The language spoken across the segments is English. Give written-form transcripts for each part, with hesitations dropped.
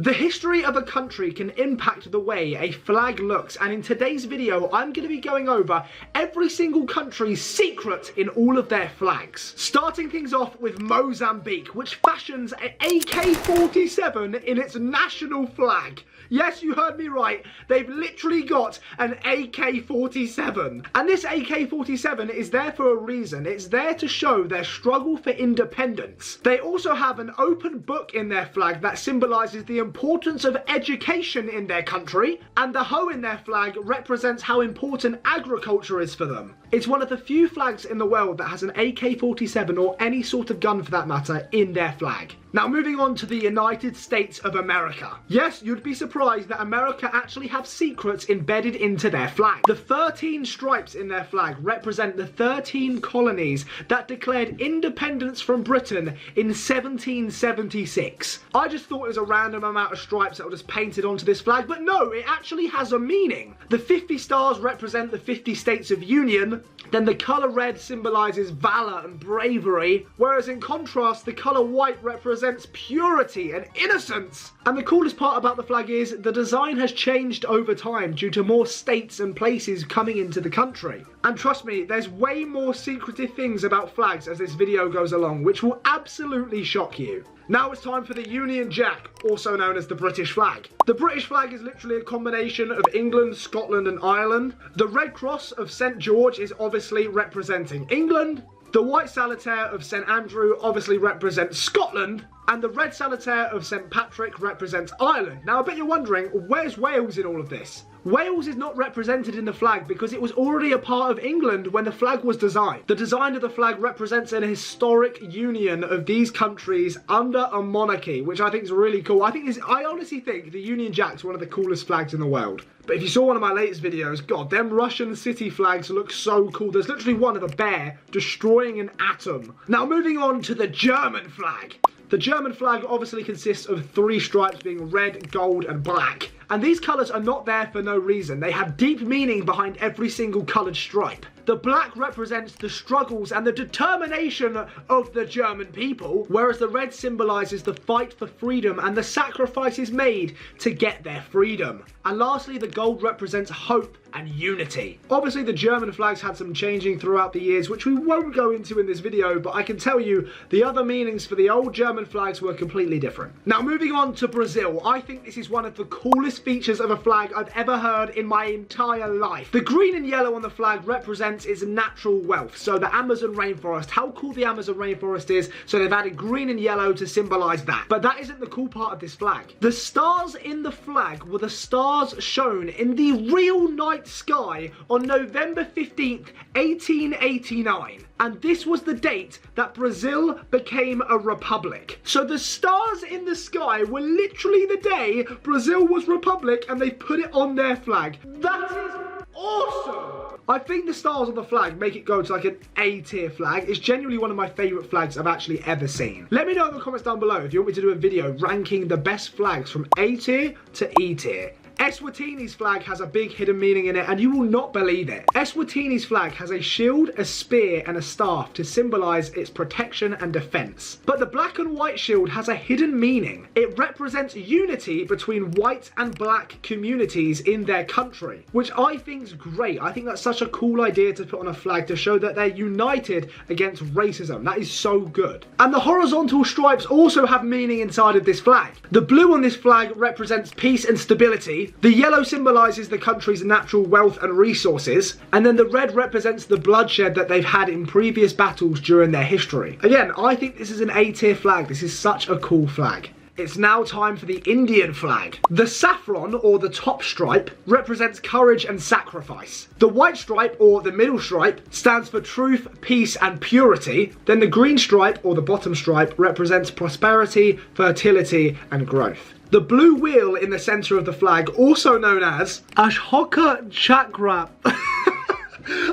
The history of a country can impact the way a flag looks, and in today's video I'm going to be going over every single country's secret in all of their flags. Starting things off with Mozambique, which fashions an AK-47 in its national flag. Yes, you heard me right. They've literally got an AK-47. And this AK-47 is there for a reason. It's there to show their struggle for independence. They also have an open book in their flag that symbolises the importance of education in their country. And the hoe in their flag represents how important agriculture is for them. It's one of the few flags in the world that has an AK-47 or any sort of gun for that matter in their flag. Now moving on to the United States of America. Yes, you'd be surprised that America actually have secrets embedded into their flag. The 13 stripes in their flag represent the 13 colonies that declared independence from Britain in 1776. I just thought it was a random amount of stripes that were just painted onto this flag, but no, it actually has a meaning. The 50 stars represent the 50 states of union. Then the colour red symbolises valour and bravery, whereas in contrast the colour white represents purity and innocence. And the coolest part about the flag is the design has changed over time due to more states and places coming into the country. And trust me, there's way more secretive things about flags as this video goes along, which will absolutely shock you. Now it's time for the Union Jack, also known as the British flag. The British flag is literally a combination of England, Scotland and Ireland. The Red Cross of St George is obviously representing England. The White Solitaire of St Andrew obviously represents Scotland. And the Red Solitaire of St Patrick represents Ireland. Now I bet you're wondering, where's Wales in all of this? Wales is not represented in the flag because it was already a part of England when the flag was designed. The design of the flag represents an historic union of these countries under a monarchy, which I think is really cool. I honestly think the Union Jack's one of the coolest flags in the world. But if you saw one of my latest videos, God, them Russian city flags look so cool. There's literally one of a bear destroying an atom. Now moving on to the German flag. The German flag obviously consists of 3 stripes being red, gold and black. And these colours are not there for no reason. They have deep meaning behind every single coloured stripe. The black represents the struggles and the determination of the German people, whereas the red symbolises the fight for freedom and the sacrifices made to get their freedom. And lastly, the gold represents hope and unity. Obviously, the German flags had some changing throughout the years, which we won't go into in this video, but I can tell you the other meanings for the old German flags were completely different. Now, moving on to Brazil, I think this is one of the coolest features of a flag I've ever heard in my entire life. The green and yellow on the flag represents its natural wealth. So the Amazon rainforest, how cool the Amazon rainforest is, so they've added green and yellow to symbolise that. But that isn't the cool part of this flag. The stars in the flag were the stars shown in the real night sky on November 15th, 1889. And this was the date that Brazil became a republic. So the stars in the sky were literally the day Brazil was republic, and they put it on their flag. That is awesome! I think the stars on the flag make it go to like an A-tier flag. It's genuinely one of my favourite flags I've actually ever seen. Let me know in the comments down below if you want me to do a video ranking the best flags from A-tier to E-tier. Eswatini's flag has a big hidden meaning in it, and you will not believe it. Eswatini's flag has a shield, a spear and a staff to symbolise its protection and defence. But the black and white shield has a hidden meaning. It represents unity between white and black communities in their country, which I think is great. I think that's such a cool idea to put on a flag to show that they're united against racism. That is so good. And the horizontal stripes also have meaning inside of this flag. The blue on this flag represents peace and stability. The yellow symbolises the country's natural wealth and resources, and then the red represents the bloodshed that they've had in previous battles during their history. Again, I think this is an A-tier flag. This is such a cool flag. It's now time for the Indian flag. The saffron, or the top stripe, represents courage and sacrifice. The white stripe, or the middle stripe, stands for truth, peace and purity. Then the green stripe, or the bottom stripe, represents prosperity, fertility and growth. The blue wheel in the centre of the flag, also known as Ashoka Chakra.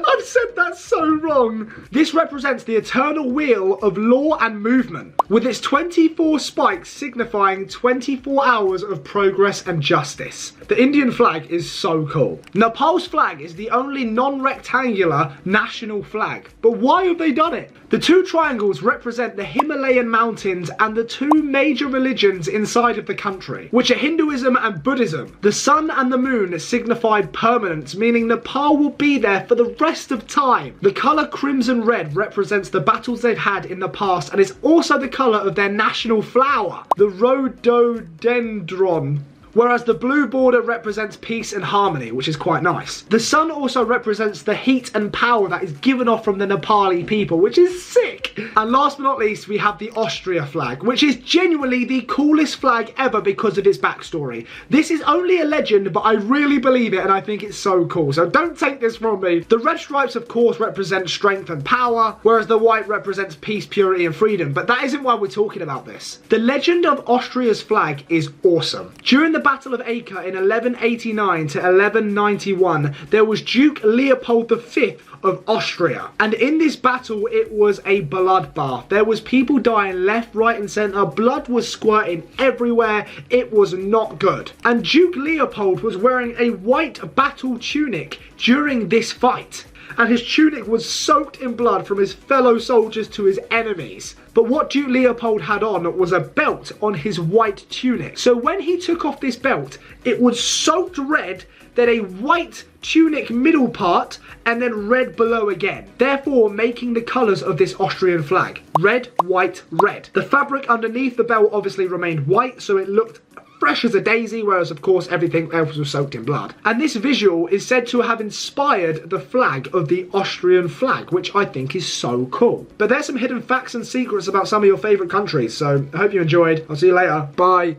I've said that so wrong. This represents the eternal wheel of law and movement, with its 24 spikes signifying 24 hours of progress and justice. The Indian flag is so cool. Nepal's flag is the only non-rectangular national flag. But why have they done it? The two triangles represent the Himalayan mountains and the two major religions inside of the country, which are Hinduism and Buddhism. The sun and the moon signify permanence, meaning Nepal will be there for the rest of time. The colour crimson red represents the battles they've had in the past, and it's also the colour of their national flower, the rhododendron. Whereas the blue border represents peace and harmony, which is quite nice. The sun also represents the heat and power that is given off from the Nepali people, which is sick. And last but not least, we have the Austria flag, which is genuinely the coolest flag ever because of its backstory. This is only a legend, but I really believe it and I think it's so cool. So don't take this from me. The red stripes, of course, represent strength and power, whereas the white represents peace, purity and freedom. But that isn't why we're talking about this. The legend of Austria's flag is awesome. During the Battle of Acre in 1189 to 1191, there was Duke Leopold V of Austria, and in this battle it was a bloodbath. There was people dying left, right and centre, blood was squirting everywhere. It was not good. And Duke Leopold was wearing a white battle tunic during this fight, and his tunic was soaked in blood from his fellow soldiers to his enemies. But what Duke Leopold had on was a belt on his white tunic. So when he took off this belt, it was soaked red, then a white tunic middle part, and then red below again. Therefore making the colours of this Austrian flag. Red, white, red. The fabric underneath the belt obviously remained white, so it looked fresh as a daisy, whereas of course everything else was soaked in blood. And this visual is said to have inspired the flag of the Austrian flag, which I think is so cool. But there's some hidden facts and secrets about some of your favourite countries, so I hope you enjoyed. I'll see you later. Bye.